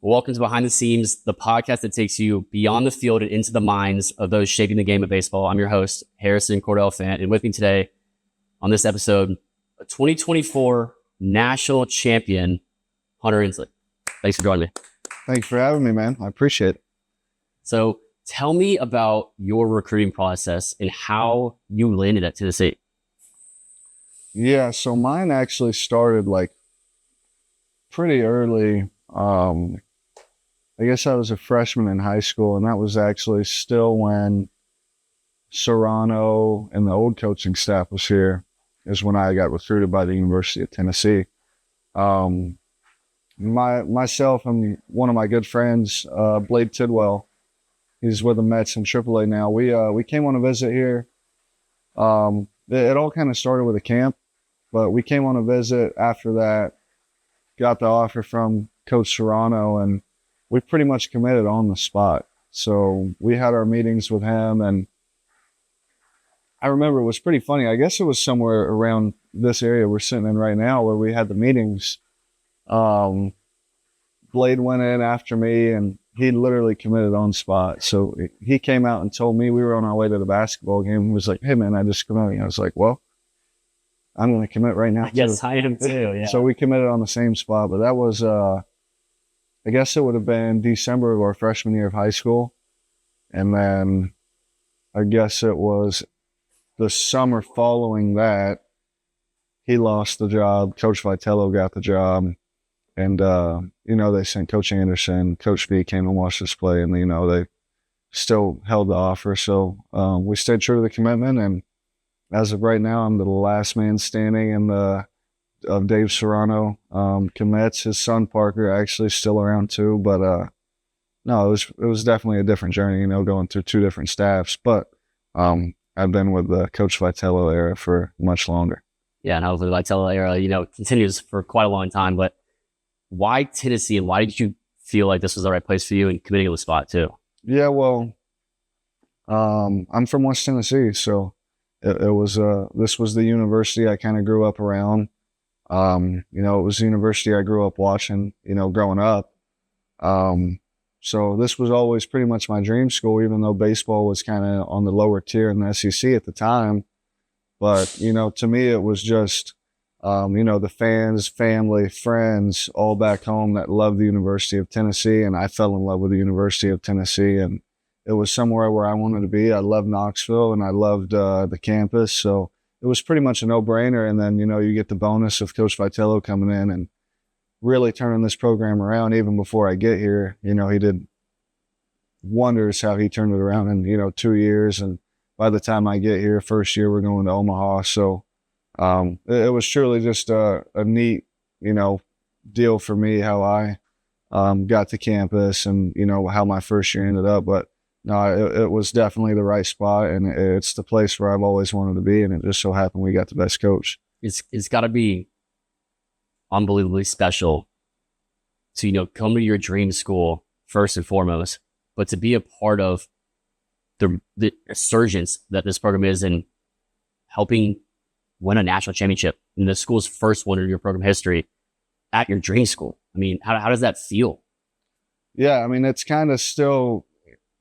Welcome to Behind the Scenes, the podcast that takes you beyond the field and into the minds of those shaping the game of baseball. I'm your host, Harrison Cordell Fant, and with me today on this episode, a 2024 national champion, Hunter Ensley. Thanks for joining me. Thanks for having me, man. I appreciate it. So tell me about your recruiting process and how you landed at Tennessee. Yeah, so mine actually started like pretty early. I guess I was a freshman in high school, and that was actually still when Serrano and the old coaching staff was here, is when I got recruited by the University of Tennessee. Myself and one of my good friends, Blade Tidwell, he's with the Mets in AAA now. We came on a visit here. It all kind of started with a camp, but we came on a visit after that, got the offer from Coach Serrano, and we pretty much committed on the spot. So we had our meetings with him, and I remember it was pretty funny. I guess it was somewhere around this area we're sitting in right now where we had the meetings. Blade went in after me, and he literally committed on spot. So he came out and told me, we were on our way to the basketball game. He was like, "Hey man, I just committed." I was like, "Well, I'm going to commit right now." Yes, I am too. Yeah. So we committed on the same spot, but that was, I guess it would have been December of our freshman year of high school. And then I guess it was the summer following that, he lost the job. Coach Vitello got the job. And, they sent Coach Anderson. Coach B came and watched us play, and, they still held the offer. So we stayed true to the commitment. And as of right now, I'm the last man standing of Dave Serrano commits. His son Parker actually still around too, but no, it was definitely a different journey, going through two different staffs. But I've been with the Coach Vitello era for much longer. Yeah, and hopefully the Vitello era, continues for quite a long time. But why Tennessee, and why did you feel like this was the right place for you and committing to the spot too? Yeah, well, I'm from West Tennessee, so it was this was the university I kind of grew up around. It was the university I grew up watching, growing up. So this was always pretty much my dream school, even though baseball was kind of on the lower tier in the SEC at the time. But, to me, it was just, the fans, family, friends, all back home that loved the University of Tennessee. And I fell in love with the University of Tennessee, and it was somewhere where I wanted to be. I loved Knoxville, and I loved the campus. So it was pretty much a no-brainer. And then, you get the bonus of Coach Vitello coming in and really turning this program around. Even before I get here, he did wonders how he turned it around in, 2 years. And by the time I get here, first year, we're going to Omaha. So it was truly just a neat, deal for me, how I got to campus and, how my first year ended up. But no, it was definitely the right spot, and it's the place where I've always wanted to be, and it just so happened we got the best coach. It's got to be unbelievably special to, come to your dream school first and foremost, but to be a part of the resurgence that this program is in helping win a national championship in the school's first one in your program history at your dream school. I mean, how does that feel? Yeah, I mean, it's kind of still...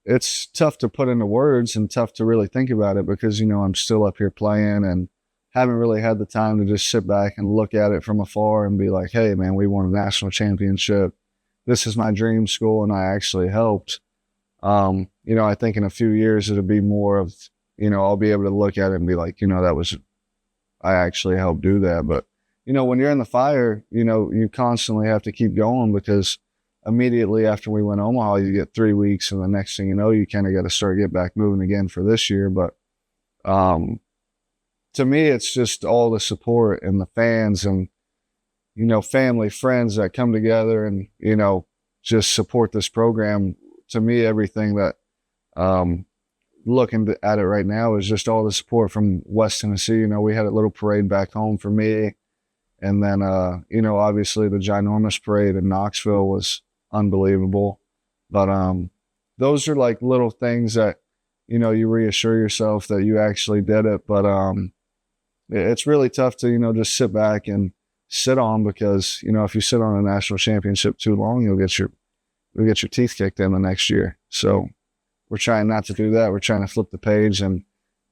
It's tough to put into words and tough to really think about it because, I'm still up here playing and haven't really had the time to just sit back and look at it from afar and be like, hey, man, we won a national championship. This is my dream school, and I actually helped. I think in a few years it'll be more of, I'll be able to look at it and be like, I actually helped do that. But, when you're in the fire, you constantly have to keep going because immediately after we went to Omaha, you get 3 weeks, and the next thing you know, you kind of got to get back moving again for this year. But to me, it's just all the support and the fans and, family, friends that come together and, just support this program. To me, everything that looking at it right now is just all the support from West Tennessee. We had a little parade back home for me. And then, obviously the ginormous parade in Knoxville was unbelievable. But those are like little things that, you reassure yourself that you actually did it. But it's really tough to, just sit back and sit on because, if you sit on a national championship too long, you'll get your you'll get your teeth kicked in the next year. So we're trying not to do that. We're trying to flip the page. And,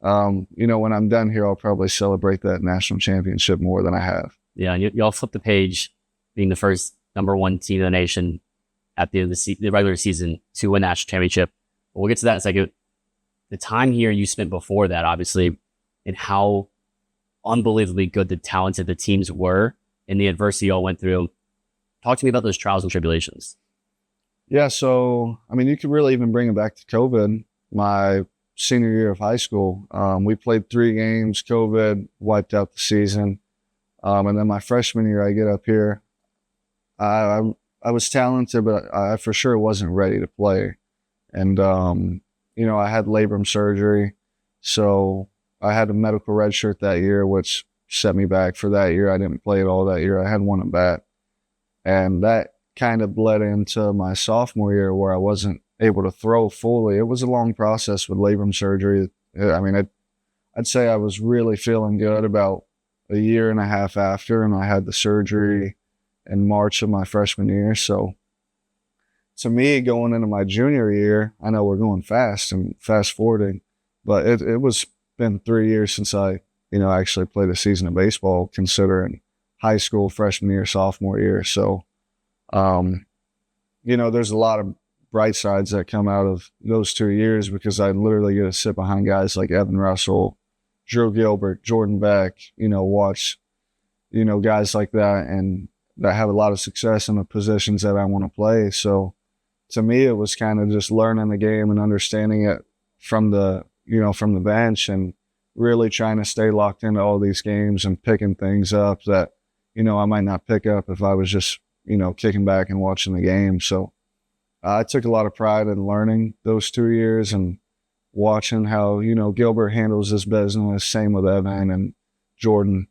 you know, when I'm done here, I'll probably celebrate that national championship more than I have. Yeah, and y'all flip the page, being the first #1 team in the nation at the end of the regular season to win national championship. But we'll get to that in a second. The time here you spent before that, obviously, and how unbelievably good the talented the teams were and the adversity y'all went through. Talk to me about those trials and tribulations. Yeah, so, I mean, you could really even bring it back to COVID. My senior year of high school, we played 3 games. COVID wiped out the season. And then my freshman year, I get up here. I was talented, but I for sure wasn't ready to play. And, you know, I had labrum surgery. So I had a medical red shirt that year, which set me back for that year. I didn't play at all that year. I had 1 at bat. And that kind of bled into my sophomore year where I wasn't able to throw fully. It was a long process with labrum surgery. I mean, I'd say I was really feeling good about a year and a half after, and I had the surgery in March of my freshman year. So to me, going into my junior year, I know we're going fast and fast forwarding, but it was been 3 years since I, you know, actually played a season of baseball, considering high school, freshman year, sophomore year. So, you know, there's a lot of bright sides that come out of those 2 years because I literally get to sit behind guys like Evan Russell, Drew Gilbert, Jordan Beck, you know, watch, you know, guys like that and that have a lot of success in the positions that I want to play. So to me, it was kind of just learning the game and understanding it from the, you know, from the bench and really trying to stay locked into all these games and picking things up that, you know, I might not pick up if I was just, you know, kicking back and watching the game. So I took a lot of pride in learning those 2 years and watching how, you know, Gilbert handles his business, same with Evan and Jordan.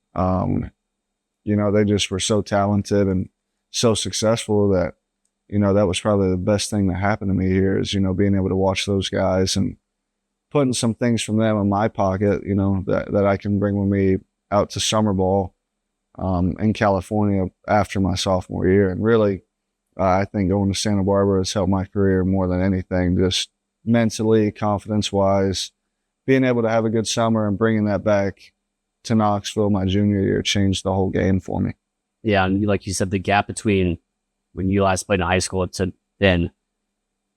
You know, they just were so talented and so successful that, you know, that was probably the best thing that happened to me here is, you know, being able to watch those guys and putting some things from them in my pocket, you know, that I can bring with me out to summer ball in California after my sophomore year. And really, I think going to Santa Barbara has helped my career more than anything, just mentally, confidence-wise. Being able to have a good summer and bringing that back to Knoxville my junior year changed the whole game for me. Yeah, and like you said, the gap between when you last played in high school to then,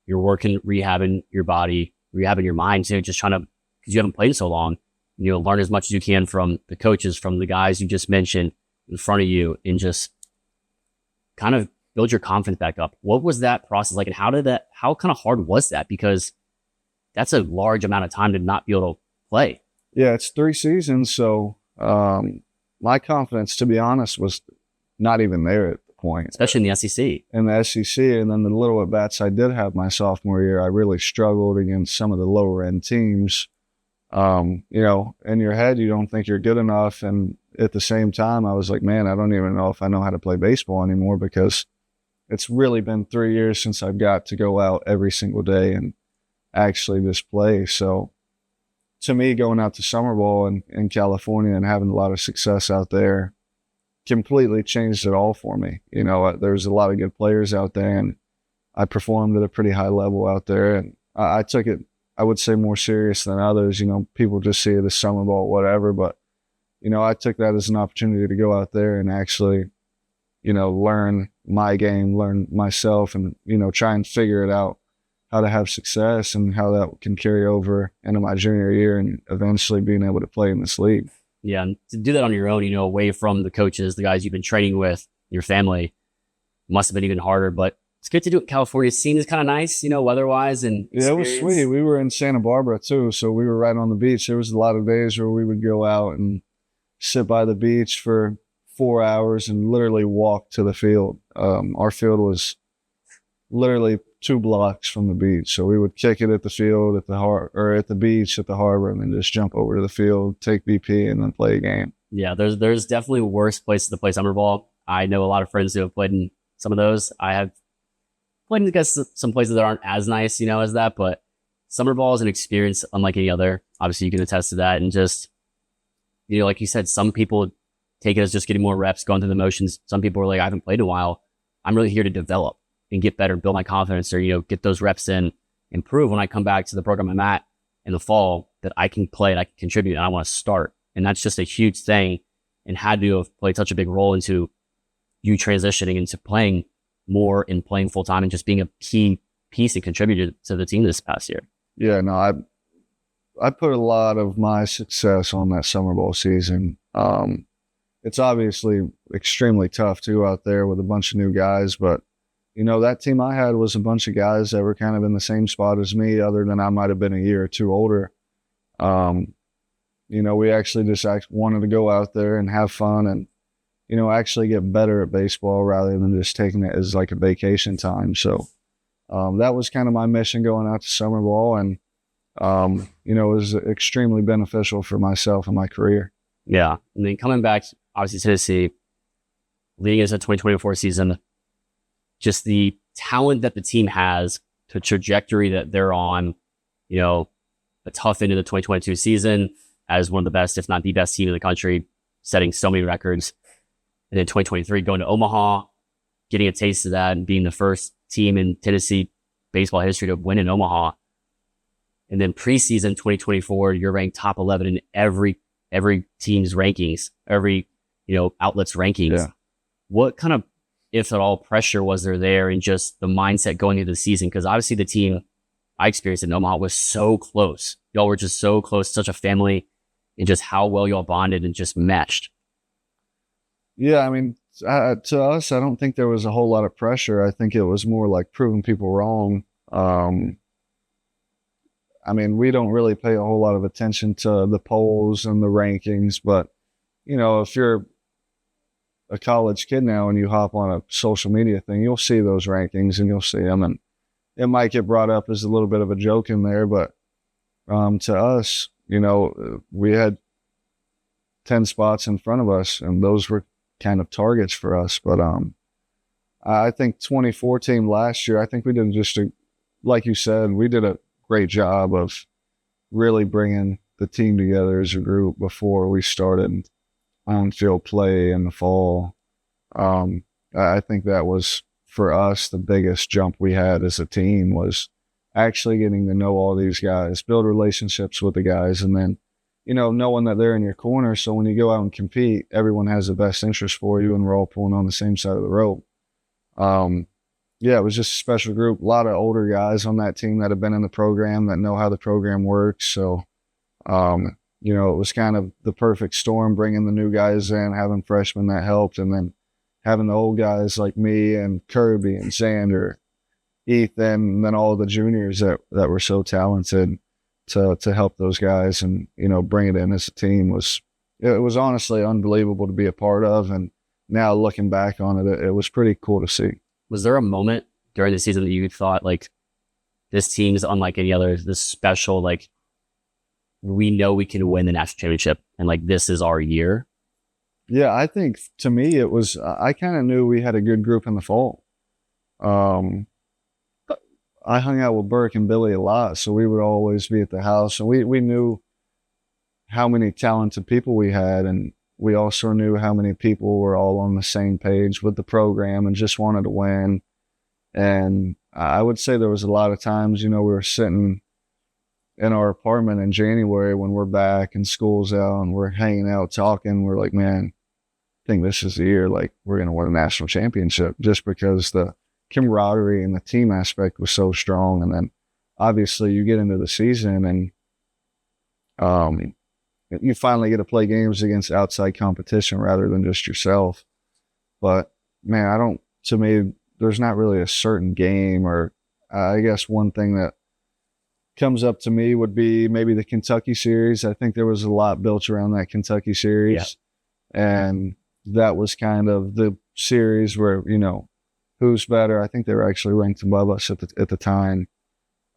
you're working, rehabbing your body, rehabbing your mind too, just trying to, because you haven't played so long, you know, learn as much as you can from the coaches, from the guys you just mentioned in front of you, and just kind of build your confidence back up. What was that process like, and how kind of hard was that? Because that's a large amount of time to not be able to play. Yeah, it's 3 seasons. So my confidence, to be honest, was not even there at the point. Especially in the SEC. In the SEC, and then the little at-bats I did have my sophomore year, I really struggled against some of the lower-end teams. You know, in your head, you don't think you're good enough. And at the same time, I was like, man, I don't even know if I know how to play baseball anymore because it's really been 3 years since I've got to go out every single day and actually just play. So to me, going out to summer ball in California and having a lot of success out there completely changed it all for me. You know, there's a lot of good players out there, and I performed at a pretty high level out there. And I took it, I would say, more serious than others. You know, people just see it as summer ball, whatever. But, you know, I took that as an opportunity to go out there and actually, you know, learn my game, learn myself, and, you know, try and figure it out, how to have success and how that can carry over into my junior year and eventually being able to play in this league. Yeah, and to do that on your own, you know, away from the coaches, the guys you've been training with, your family, must have been even harder. But it's good to do it in California. Scene is kind of nice, you know, weather-wise. And yeah, it was sweet. We were in Santa Barbara, too, so we were right on the beach. There was a lot of days where we would go out and sit by the beach for 4 hours and literally walk to the field. Our field was literally 2 blocks from the beach. So we would kick it at the field, at the beach, at the harbor, and then just jump over to the field, take BP, and then play a game. Yeah, there's definitely worse places to play summer ball. I know a lot of friends who have played in some of those. I have played in, I guess, some places that aren't as nice, you know, as that, but summer ball is an experience unlike any other. Obviously, you can attest to that. And just, you know, like you said, some people take it as just getting more reps, going through the motions. Some people are like, I haven't played in a while. I'm really here to develop. and get better, build my confidence, or, get those reps in, improve when I come back to the program I'm at in the fall, that I can play and I can contribute and I want to start. And that's just a huge thing, and had to have played such a big role into you transitioning into playing more and playing full time and just being a key piece and contributor to the team this past year. Yeah, no, I put a lot of my success on that summer ball season. It's obviously extremely tough too out there with a bunch of new guys, but that team I had was a bunch of guys that were kind of in the same spot as me, other than I might have been a year or two older. We actually just wanted to go out there and have fun and, actually get better at baseball rather than just taking it as like a vacation time. So that was kind of my mission going out to summer ball, and it was extremely beneficial for myself and my career. Yeah. And then coming back, obviously, Tennessee, leading into the 2024 season, just the talent that the team has, the trajectory that they're on, a tough end of the 2022 season as one of the best, if not the best team in the country, setting so many records. And then 2023, going to Omaha, getting a taste of that and being the first team in Tennessee baseball history to win in Omaha. And then preseason 2024, you're ranked top 11 in every team's rankings, every, outlet's rankings. Yeah. What kind of, if at all, pressure was there and just the mindset going into the season? Because obviously the team I experienced in Omaha was so close. Y'all were just so close, such a family, and just how well y'all bonded and just meshed. Yeah, I mean, to us, I don't think there was a whole lot of pressure. I think it was more like proving people wrong. We don't really pay a whole lot of attention to the polls and the rankings, but, if you're a college kid now and you hop on a social media thing, you'll see those rankings and you'll see them, and it might get brought up as a little bit of a joke in there, but to us, we had 10 spots in front of us, and those were kind of targets for us. But I think 2014 last year, I think we did like you said, we did a great job of really bringing the team together as a group before we started on-field play in the fall. I think that was, for us, the biggest jump we had as a team was actually getting to know all these guys, build relationships with the guys, and then, knowing that they're in your corner. So when you go out and compete, everyone has the best interest for you, and we're all pulling on the same side of the rope. It was just a special group. A lot of older guys on that team that have been in the program, that know how the program works. So, it was kind of the perfect storm, bringing the new guys in, having freshmen that helped, and then having the old guys like me and Kirby and Xander, Ethan, and then all the juniors that were so talented to help those guys and, bring it in as a team it was honestly unbelievable to be a part of. And now looking back on it, it was pretty cool to see. Was there a moment during the season that you thought, like, this team's unlike any other, this special, like, we know we can win the national championship and, like, this is our year? Yeah, I think to me it was, I kind of knew we had a good group in the fall. I hung out with Burke and Billy a lot, so we would always be at the house, and we knew how many talented people we had, and we also knew how many people were all on the same page with the program and just wanted to win. And I would say there was a lot of times, we were sitting in our apartment in January when we're back and school's out and we're hanging out talking. We're like, man, I think this is the year, like, we're going to win a national championship, just because the camaraderie and the team aspect was so strong. And then obviously you get into the season and you finally get to play games against outside competition rather than just yourself. But man, to me, there's not really a certain game, or I guess one thing that comes up to me would be maybe the Kentucky series. I think there was a lot built around that Kentucky series. Yeah. And that was kind of the series where, who's better. I think they were actually ranked above us at the time.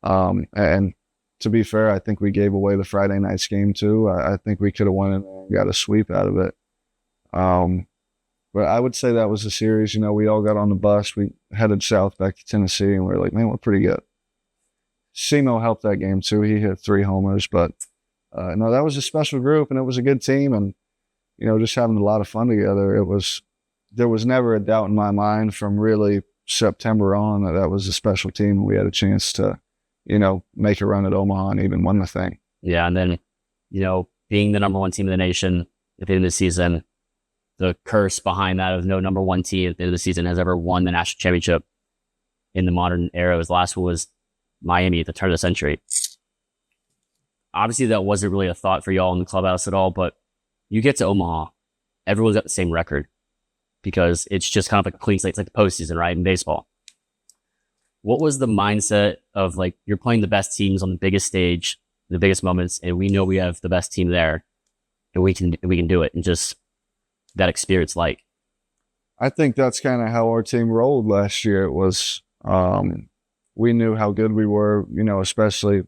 And to be fair, I think we gave away the Friday night's game too. I think we could have won it and got a sweep out of it. But I would say that was the series. We all got on the bus. We headed south back to Tennessee, and we were like, man, we're pretty good. Simo helped that game too. He hit 3 homers. But no, that was a special group, and it was a good team. And, just having a lot of fun together. There was never a doubt in my mind from really September on, that was a special team. We had a chance to, make a run at Omaha and even win the thing. Yeah, and then, being the number one team in the nation at the end of the season, the curse behind that of no number one team at the end of the season has ever won the national championship in the modern era. The last one was Miami at the turn of the century. Obviously, that wasn't really a thought for y'all in the clubhouse at all, but you get to Omaha, everyone's got the same record because it's just kind of like a clean slate. It's like the postseason, right, in baseball. What was the mindset of, like, you're playing the best teams on the biggest stage, the biggest moments, and we know we have the best team there, and we can do it, and just that experience? Like, I think that's kind of how our team rolled last year. It was, we knew how good we were, especially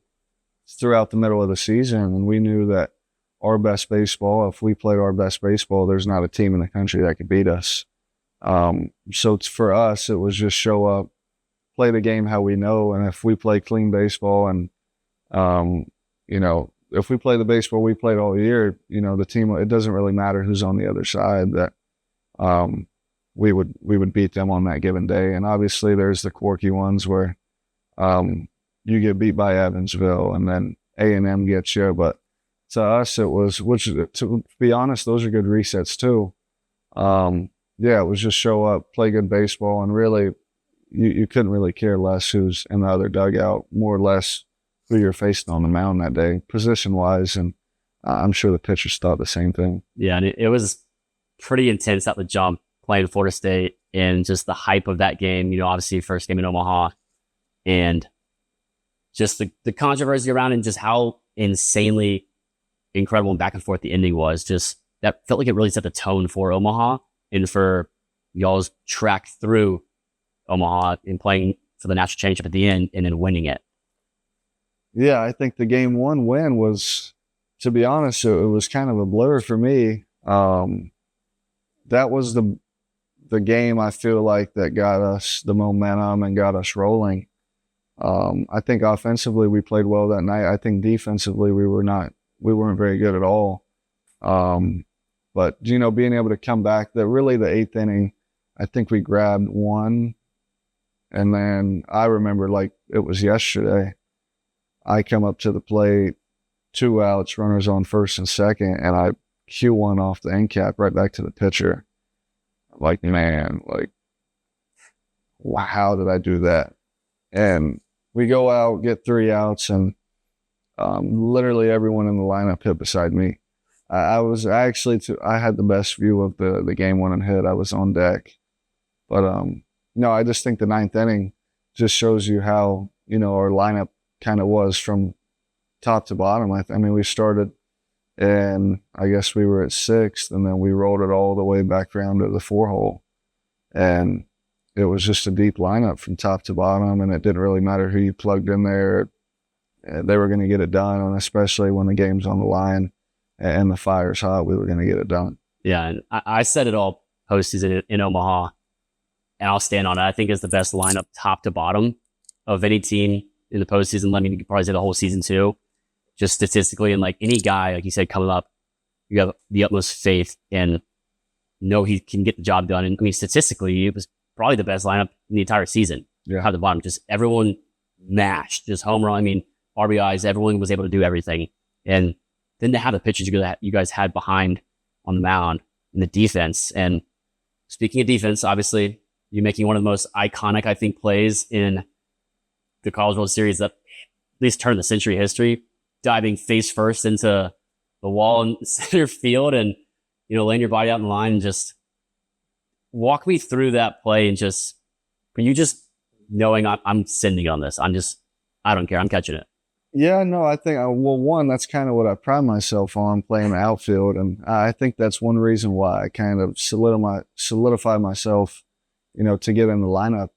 throughout the middle of the season. And we knew that our best baseball, if we played our best baseball, there's not a team in the country that could beat us. So for us, it was just show up, play the game how we know. And if we play clean baseball and, if we play the baseball we played all year, the team, it doesn't really matter who's on the other side, that we would beat them on that given day. And obviously there's the quirky ones where you get beat by Evansville and then A&M gets you. But to us, it was, to be honest, those are good resets too. It was just show up, play good baseball, and really you couldn't really care less who's in the other dugout, more or less who you're facing on the mound that day, position-wise. And I'm sure the pitchers thought the same thing. Yeah, and it was pretty intense at the jump, playing Florida State, and just the hype of that game, obviously first game in Omaha, and just the controversy around it, and just how insanely incredible and back and forth the ending was. Just that felt like it really set the tone for Omaha and for y'all's track through Omaha and playing for the national championship at the end and then winning it. Yeah, I think the game one win was, to be honest, it was kind of a blur for me. That was the game I feel like that got us the momentum and got us rolling. I think offensively we played well that night. I think defensively we weren't very good at all. But being able to come back, the eighth inning, I think we grabbed one, and then I remember like it was yesterday. I come up to the plate, 2 outs, runners on first and second, and I cue one off the end cap right back to the pitcher. I'm like, man, like, wow, how did I do that? And we go out, get 3 outs, and literally everyone in the lineup hit beside me. I had the best view of the game winning hit. I was on deck. But no, I just think the ninth inning just shows you how, our lineup kind of was from top to bottom. I mean, we started and I guess we were at sixth, and then we rolled it all the way back around to the 4-hole. And it was just a deep lineup from top to bottom, and it didn't really matter who you plugged in there. They were going to get it done, and especially when the game's on the line and the fire's hot, we were going to get it done. Yeah, and I said it all postseason in Omaha, and I'll stand on it. I think it's the best lineup top to bottom of any team in the postseason. I mean, you could probably say the whole season too, just statistically. And like any guy, like you said, coming up, you have the utmost faith and know he can get the job done. And I mean, statistically, it was probably the best lineup in the entire season. Yeah. Top to bottom, just everyone mashed, just home run. I mean, RBIs, everyone was able to do everything. And then to have the pitchers you guys had behind on the mound and the defense. And speaking of defense, obviously, you're making one of the most iconic, I think, plays in the College World Series that at least turned the century history, diving face first into the wall in center field and, laying your body out in line. And just walk me through that play, and just, for you just knowing I'm sending on this. I don't care. I'm catching it. Yeah, no, I think, one, that's kind of what I pride myself on, playing the outfield. And I think that's one reason why I kind of solidified myself, to get in the lineup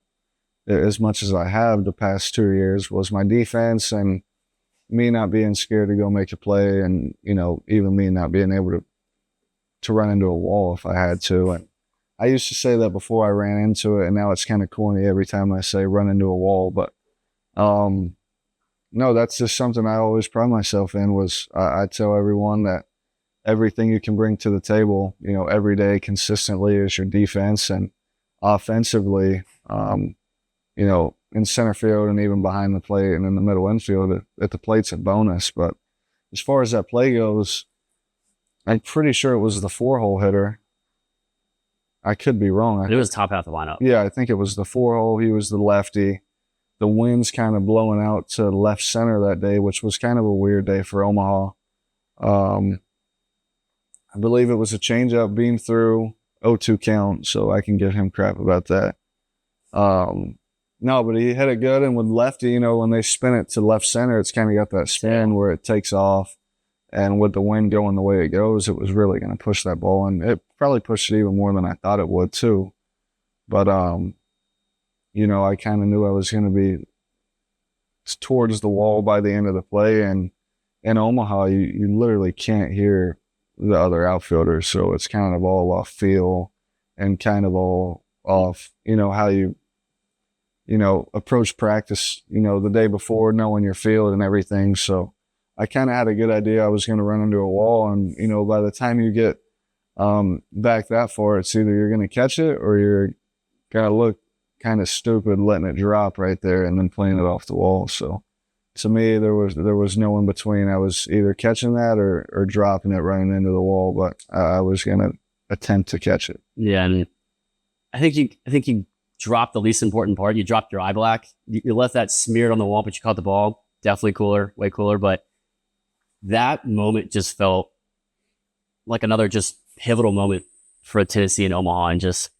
as much as I have the past 2 years, was my defense and me not being scared to go make a play, and, even me not being able to run into a wall if I had to. And I used to say that before I ran into it, and now it's kind of corny every time I say run into a wall. But no, that's just something I always pride myself in. Was I tell everyone that everything you can bring to the table, every day consistently, is your defense. And offensively, you know, in center field and even behind the plate and in the middle infield at the plate's a bonus. But as far as that play goes, I'm pretty sure it was the 4-hole hitter. I could be wrong. It was top half of the lineup. Yeah, I think it was the 4-hole. He was the lefty. The wind's kind of blowing out to left center that day, which was kind of a weird day for Omaha. I believe it was a changeup beam through 0-2 count, so I can give him crap about that. No, but he hit it good, and with lefty, you know, when they spin it to left center, it's kind of got that spin where it takes off. And with the wind going the way it goes, it was really going to push that ball, and it probably pushed it even more than I thought it would too. But you know, I kind of knew I was going to be towards the wall by the end of the play, and in Omaha, you literally can't hear the other outfielders, so it's kind of all off feel and kind of all off, you know, how you know, approach practice, you know, the day before, knowing your field and everything. So I kind of had a good idea I was going to run into a wall. And, you know, by the time you get back that far, it's either you're going to catch it or you're going to look kind of stupid letting it drop right there and then playing it off the wall. So to me, there was no in between. I was either catching that or dropping it running into the wall, but I was going to attempt to catch it. Yeah, and I think you dropped the least important part. You dropped your eye black. You left that smeared on the wall, but you caught the ball. Definitely cooler, way cooler. But that moment just felt like another just pivotal moment for Tennessee and Omaha, and just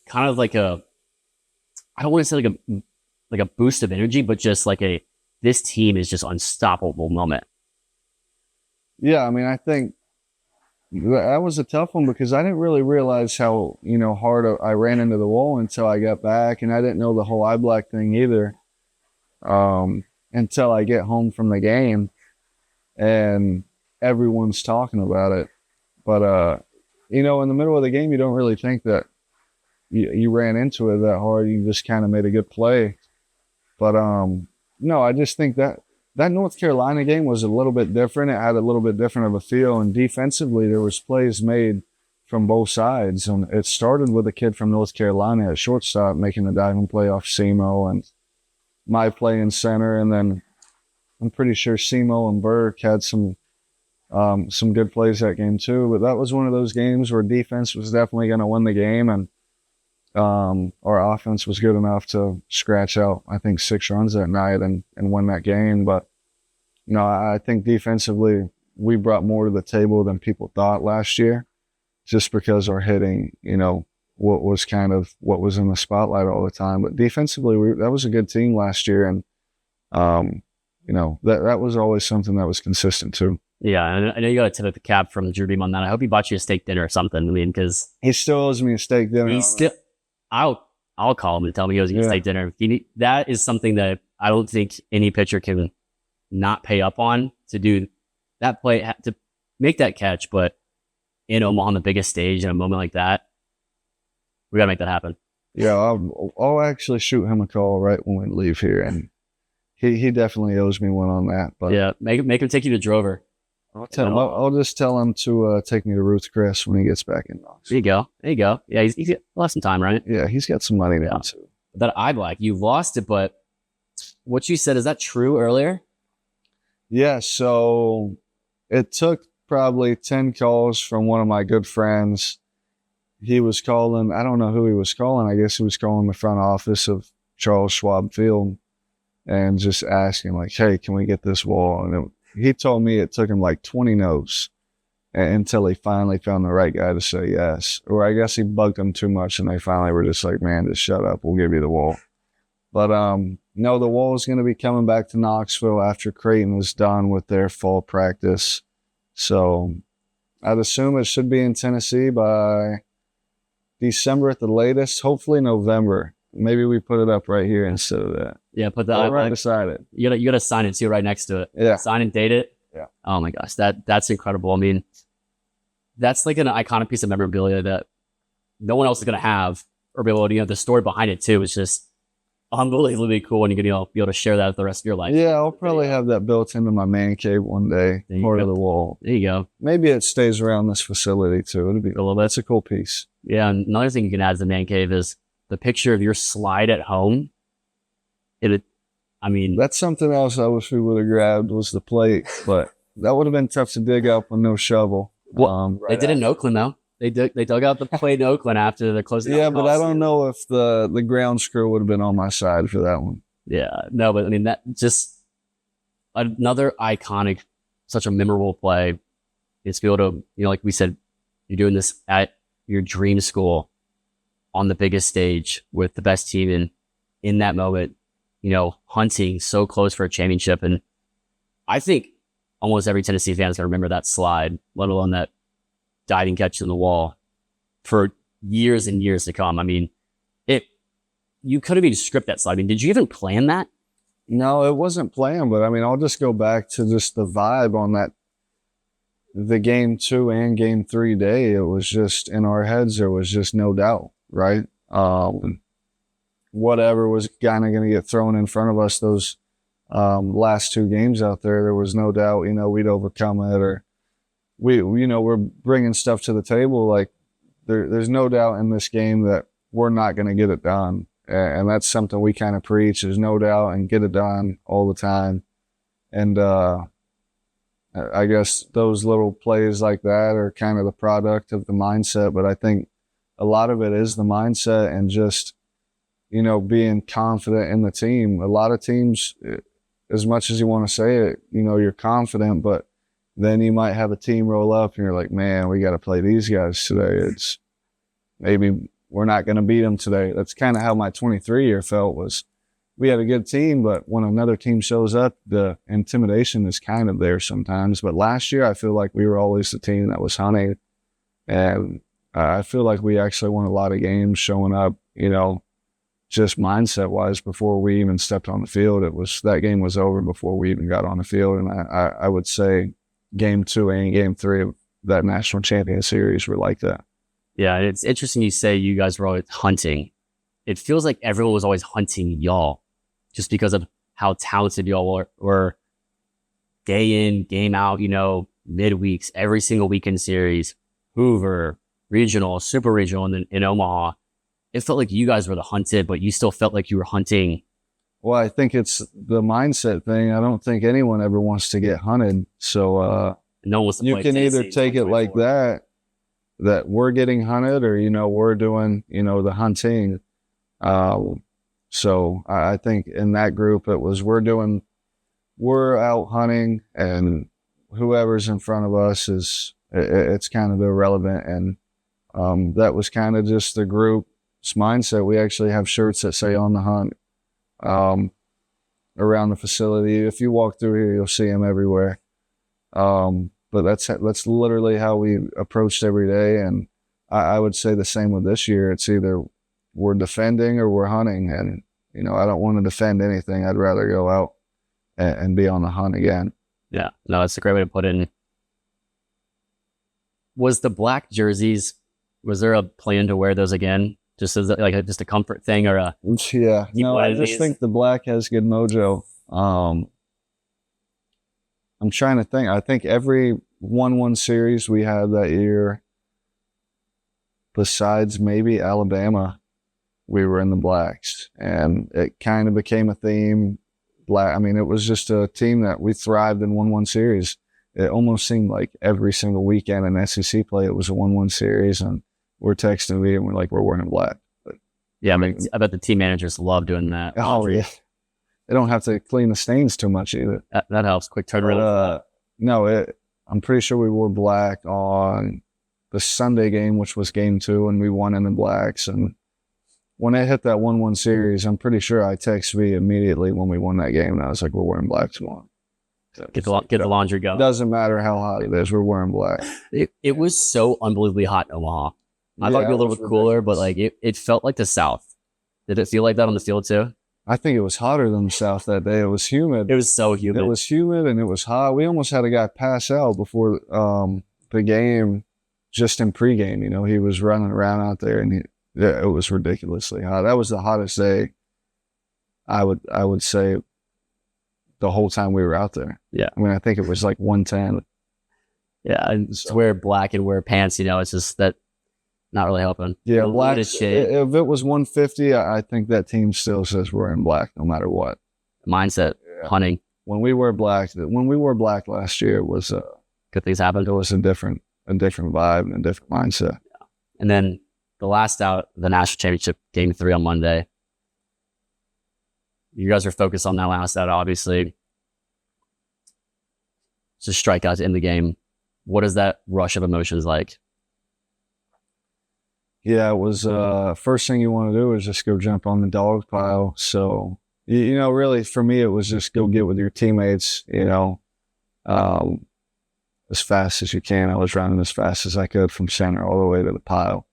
kind of like I don't want to say like a boost of energy, but just like this team is just unstoppable moment. Yeah, I mean, I think that was a tough one because I didn't really realize how, you know, hard I ran into the wall until I got back, and I didn't know the whole eye black thing either until I get home from the game and everyone's talking about it. But, you know, in the middle of the game, you don't really think that you ran into it that hard. You just kind of made a good play. But, no, I just think that North Carolina game was a little bit different. It had a little bit different of a feel, and defensively there was plays made from both sides. And it started with a kid from North Carolina at shortstop making a diving play off Simo, and my play in center. And then I'm pretty sure Simo and Burke had some good plays that game too. But that was one of those games where defense was definitely going to win the game, and our offense was good enough to scratch out, I think, 6 runs that night and win that game. But, you know, I think defensively we brought more to the table than people thought last year, just because our hitting, you know, what was in the spotlight all the time. But defensively, that was a good team last year. And, you know, that was always something that was consistent too. Yeah, I know you got a tip of the cap from Drew Beam on that. I hope he bought you a steak dinner or something. I mean, because he still owes me a steak dinner. I'll call him and tell him he owes you a steak dinner. That is something that I don't think any pitcher can not pay up on, to do that play, to make that catch. But in Omaha on the biggest stage in a moment like that, we got to make that happen. Yeah, I'll actually shoot him a call right when we leave here, and he definitely owes me one on that. But yeah, make him take you to Drover. I'll just tell him to take me to Ruth Chris when he gets back in Knoxville. There you go. Yeah, he'll have some time, right? Yeah, he's got some money now too. That eye black, you lost it, but what you said, is that true earlier? Yeah, so it took probably 10 calls from one of my good friends. He was calling, I don't know who he was calling. I guess he was calling the front office of Charles Schwab Field and just asking, like, hey, can we get this wall? And he told me it took him like 20 no's until he finally found the right guy to say yes. Or I guess he bugged them too much, and they finally were just like, man, just shut up. We'll give you the wall. But no, the wall is going to be coming back to Knoxville after Creighton is done with their fall practice. So I'd assume it should be in Tennessee by December at the latest, hopefully November. Maybe we put it up right here instead of that. Yeah, put that right beside it. You gotta sign it, see it right next to it. Yeah. Sign and date it. Yeah. Oh my gosh, that's incredible. I mean, that's like an iconic piece of memorabilia that no one else is gonna have or be able to, the story behind it too is just unbelievably cool, and you can be able to share that with the rest of your life. Yeah, I'll probably have that built into my man cave one day, part of the wall. There you go. Maybe it stays around this facility too. It'll be a little bit. That's a cool piece. Yeah, and another thing you can add to the man cave is the picture of your slide at home, I mean, That's something else I wish we would have grabbed was the plate, but that would have been tough to dig up with no shovel. they did it in Oakland though. They dug out the plate in Oakland after the closing. Yeah, but I don't know if the ground screw would have been on my side for that one. Yeah, no, but I mean, that just another iconic, such a memorable play. It's to be able to, like we said, you're doing this at your dream school on the biggest stage with the best team in that moment, hunting so close for a championship. And I think almost every Tennessee fan is going to remember that slide, let alone that diving catch in the wall for years and years to come. I mean, you could have even scripted that slide. I mean, did you even plan that? No, it wasn't planned, but I mean, I'll just go back to just the vibe on the game 2 and game 3 day. It was just in our heads, there was just no doubt, right? Whatever was kind of going to get thrown in front of us those last 2 games out there was no doubt, we'd overcome it, or we're bringing stuff to the table. Like there's no doubt in this game that we're not going to get it done. And that's something we kind of preach. There's no doubt and get it done all the time. And I guess those little plays like that are kind of the product of the mindset. But I think a lot of it is the mindset and just, being confident in the team. A lot of teams, as much as you want to say it, you're confident, but then you might have a team roll up and you're like, man, we got to play these guys today. It's maybe we're not going to beat them today. That's kind of how my 23 year felt. Was we had a good team, but when another team shows up, the intimidation is kind of there sometimes. But last year, I feel like we were always the team that was hunting. And I feel like we actually won a lot of games showing up, just mindset wise before we even stepped on the field. That game was over before we even got on the field. And I would say game 2 and game 3 of that national champion series were like that. Yeah, it's interesting you say you guys were always hunting. It feels like everyone was always hunting y'all just because of how talented y'all were day in, game out, midweeks, every single weekend series, Hoover, regional, super regional, and then in Omaha. It felt like you guys were the hunted, but you still felt like you were hunting. Well, I think it's the mindset thing. I don't think anyone ever wants to get hunted. So no one wants to you play can Tennessee either take it like that we're getting hunted, or, we're doing, the hunting. So I think in that group, it was we're out hunting, and whoever's in front of us it's kind of irrelevant. And that was kind of just the group's mindset. We actually have shirts that say on the hunt around the facility. If you walk through here, you'll see them everywhere. But that's literally how we approached every day. And I would say the same with this year. It's either we're defending or we're hunting. And, I don't want to defend anything. I'd rather go out and be on the hunt again. Yeah, no, that's a great way to put it in. Was the black jerseys, was there a plan to wear those again? Just as just a comfort thing or a... Yeah, no, I just think the black has good mojo. I'm trying to think. I think every 1-1 series we had that year, besides maybe Alabama, we were in the blacks. And it kind of became a theme. It was just a team that we thrived in 1-1 series. It almost seemed like every single weekend in SEC play, it was a 1-1 series. And we're texting me and we're like, we're wearing black. But, yeah, I bet the team managers love doing that. Oh, yeah. They don't have to clean the stains too much either. That helps. Quick turnaround. No, I'm pretty sure we wore black on the Sunday game, which was game 2, and we won in the blacks. And when it hit that 1-1 series, I'm pretty sure I texted me immediately when we won that game, and I was like, we're wearing black tomorrow. So get the laundry going. Doesn't matter how hot it is, we're wearing black. It was so unbelievably hot in Omaha. I thought it'd be a little bit cooler, but it felt like the South. Did it feel like that on the field too? I think it was hotter than the South that day. It was humid. It was so humid. It was humid and it was hot. We almost had a guy pass out before the game, just in pregame. He was running around out there, and it was ridiculously hot. That was the hottest day, I would say, the whole time we were out there. Yeah. I think it was like 110. Yeah, and to wear black and wear pants, it's just that not really helping. Yeah, A little black. bit of shade. If it was 150, I think that team still says we're in black no matter what. Mindset, Yeah. hunting. When we wore black last year, it was Good things happen. a different vibe and a different mindset. And then the last out, the national championship, game 3 on Monday. You guys are focused on that last out, obviously. Just strikeouts in the game. What is that rush of emotions like? Yeah, it was first thing you want to do is just go jump on the dog pile. So, you know, really for me, it was just go get with your teammates, you know, as fast as you can. I was running as fast as I could from center all the way to the pile,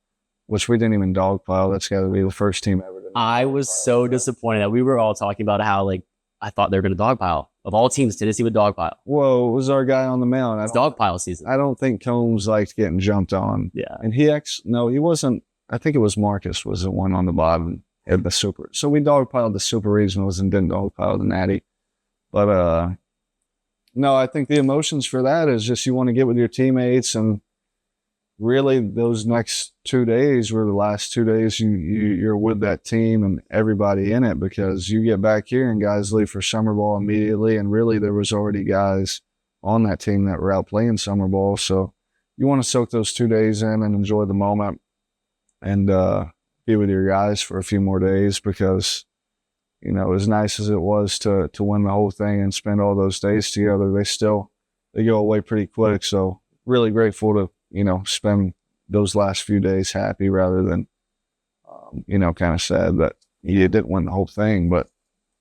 which we didn't even dog pile. That's got to be the first team ever. I was so disappointed that we were all talking about how, like, I thought they were going to dogpile. Of all teams, Tennessee would dogpile. Whoa, it was our guy on the mound. It's dogpile season. I don't think Combs liked getting jumped on. Yeah. And he wasn't. I think it was Marcus was the one on the bottom at the super. So we dogpiled the super regionals and didn't dogpile the natty. But no, I think the emotions for that is just you want to get with your teammates, and really those next 2 days were the last 2 days you're with that team and everybody in it, because you get back here and guys leave for summer ball immediately, and really there was already guys on that team that were out playing summer ball. So you want to soak those 2 days in and enjoy the moment and be with your guys for a few more days, because, you know, as nice as it was to win the whole thing and spend all those days together, they go away pretty quick. So really grateful to, you know, spend those last few days happy rather than, you know, kind of sad that you didn't win the whole thing. But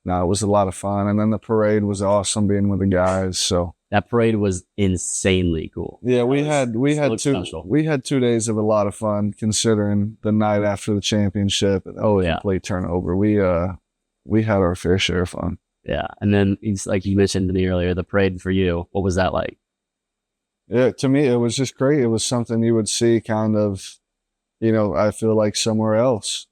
no, it was a lot of fun. And then the parade was awesome being with the guys. So that parade was insanely cool. yeah, we had 2 days of a lot of fun, considering the night after the championship and complete turnover. We had our fair share of fun. Yeah. And then it's like you mentioned to me earlier, the parade for you, what was that like? Yeah, to me, it was just great. It was something you would see kind of, you know, I feel like somewhere else.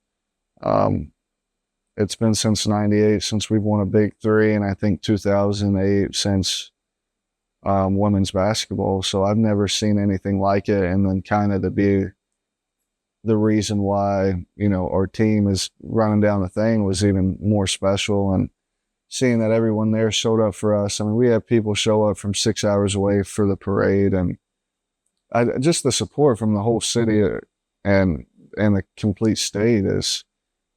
It's been since 98 since we've won a big 3, and I think 2008 since women's basketball. So I've never seen anything like it. And then kind of to be the reason why, you know, our team is running down the thing was even more special. And seeing that everyone there showed up for us. I mean, we had people show up from 6 hours away for the parade, and just the support from the whole city and the complete state is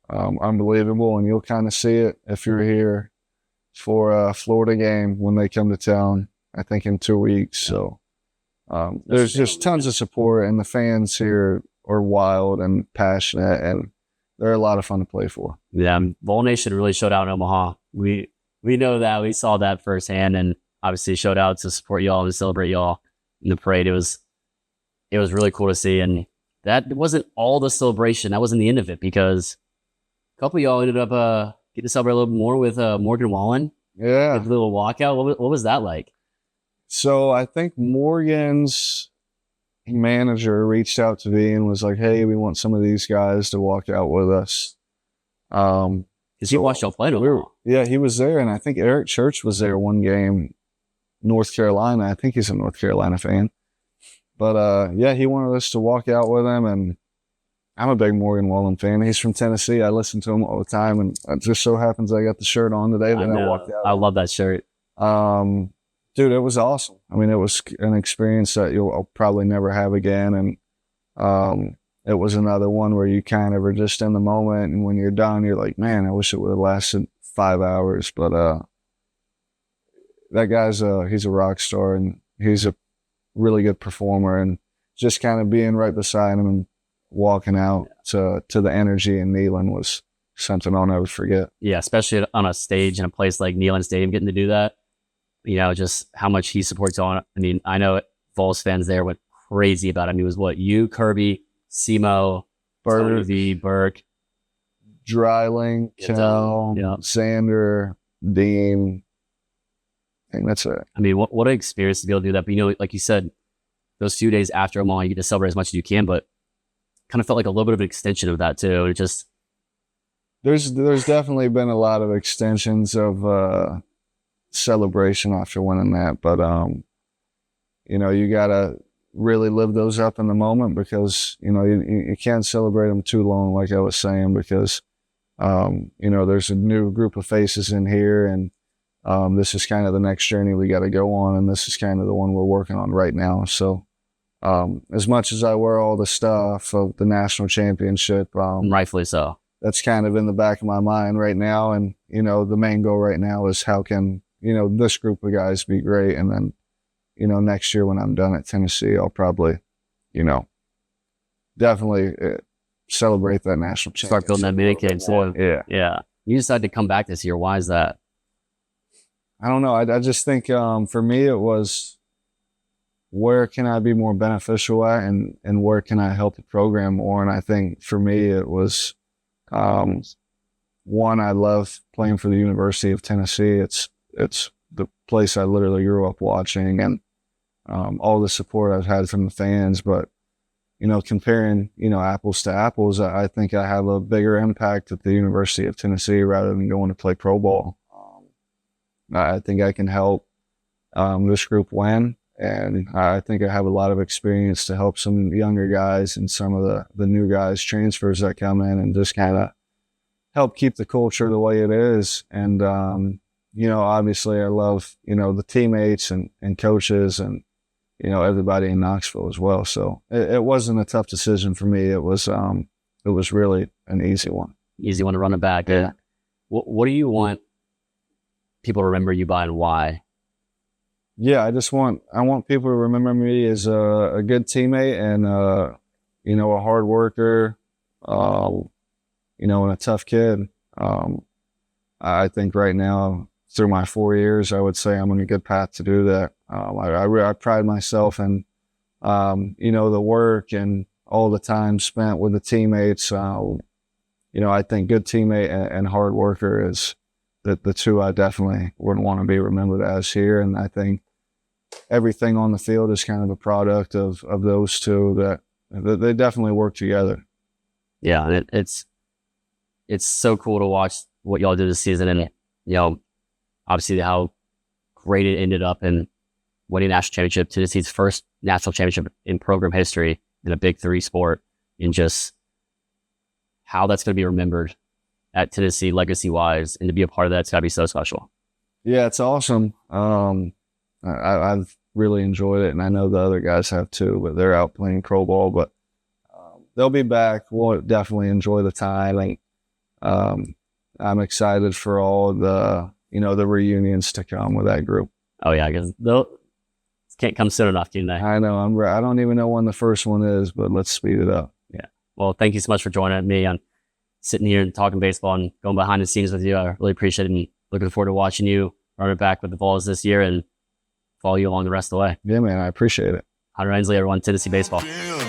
unbelievable. And you'll kind of see it if you're here for a Florida game when they come to town, I think in 2 weeks. So there's just tons of support, and the fans here are wild and passionate, and they're a lot of fun to play for. Yeah, Vol Nation really showed out in Omaha. We know that. We saw that firsthand, and obviously showed out to support y'all and celebrate y'all in the parade. It was really cool to see, and that wasn't all the celebration. That wasn't the end of it, because a couple of y'all ended up getting to celebrate a little bit more with Morgan Wallen. Yeah, a little walkout. What was that like? So I think Morgan's manager reached out to me and was like, "Hey, we want some of these guys to walk out with us." Because he watched y'all play to Yeah, he was there, and I think Eric Church was there one game, North Carolina. I think he's a North Carolina fan. But yeah, he wanted us to walk out with him, and I'm a big Morgan Wallen fan. He's from Tennessee. I listen to him all the time, and it just so happens I got the shirt on today that I walked out. I love that shirt. Dude, it was awesome. I mean, it was an experience that I'll probably never have again. And it was another one where you kind of are just in the moment, and when you're done, you're like, man, I wish it would have lasted 5 hours. But that guy's he's a rock star, and he's a really good performer. And just kind of being right beside him and walking out to the energy in Neyland was something I'll never forget. Yeah, especially on a stage in a place like Neyland Stadium, getting to do that. You know, just how much he supports on. I mean, I know Vols fans there went crazy about him. He was what? You, Kirby, Simo, Burke, Dreiling, Kell, Sander, Dean. I think that's it. I mean, what an experience to be able to do that. But, you know, like you said, those few days after Omaha, you get to celebrate as much as you can, but kind of felt like a little bit of an extension of that too. It just there's definitely been a lot of extensions of celebration after winning that, but you know, you gotta really live those up in the moment because, you know, you can't celebrate them too long, like I was saying, because, you know, there's a new group of faces in here, and this is kind of the next journey we got to go on, and this is kind of the one we're working on right now. So as much as I wear all the stuff of the national championship, Rightfully so. that's kind of in the back of my mind right now. And, you know, the main goal right now is how can, you know, this group of guys be great. And then, you know, next year when I'm done at Tennessee, I'll probably, you know, definitely celebrate that national championship. Start building that mini game. So Yeah. yeah. You decided to come back this year. Why is that? I don't know. I just think for me, it was where can I be more beneficial at, and where can I help the program more? And I think for me, it was one, I love playing for the University of Tennessee. It's the place I literally grew up watching, and all the support I've had from the fans. But, you know, comparing, you know, apples to apples, I think I have a bigger impact at the University of Tennessee rather than going to play pro ball. I think I can help this group win, and I think I have a lot of experience to help some younger guys and some of the new guys, transfers that come in, and just kind of help keep the culture the way it is. And, you know, obviously I love, you know, the teammates and coaches and, you know, everybody in Knoxville as well. So it wasn't a tough decision for me. It was really an easy one. Easy one to run it back. Yeah. What do you want people to remember you by, and why? Yeah, I want people to remember me as a good teammate and, you know, a hard worker, you know, and a tough kid. I think right now, through my 4 years, I would say I'm on a good path to do that. I pride myself in, you know, the work and all the time spent with the teammates. You know, I think good teammate and hard worker is the two I definitely wouldn't want to be remembered as here. And I think everything on the field is kind of a product of those two, that they definitely work together. Yeah, and it's so cool to watch what y'all did this season, and, you know, obviously how great it ended up in winning a national championship, Tennessee's first national championship in program history in a Big Three sport, and just how that's going to be remembered at Tennessee legacy-wise, and to be a part of that's got to be so special. Yeah, it's awesome. I've really enjoyed it, and I know the other guys have too, but they're out playing pro ball. But they'll be back. We'll definitely enjoy the time. And I'm excited for all the, you know, the reunions to come with that group. Oh yeah, because they'll can't come soon enough, can they? I know. I don't even know when the first one is, but let's speed it up. Yeah. Well, thank you so much for joining me on sitting here and talking baseball and going behind the scenes with you. I really appreciate it, and looking forward to watching you run it back with the Vols this year and follow you along the rest of the way. Yeah, man, I appreciate it. Hunter Ensley, everyone, Tennessee baseball. Yeah.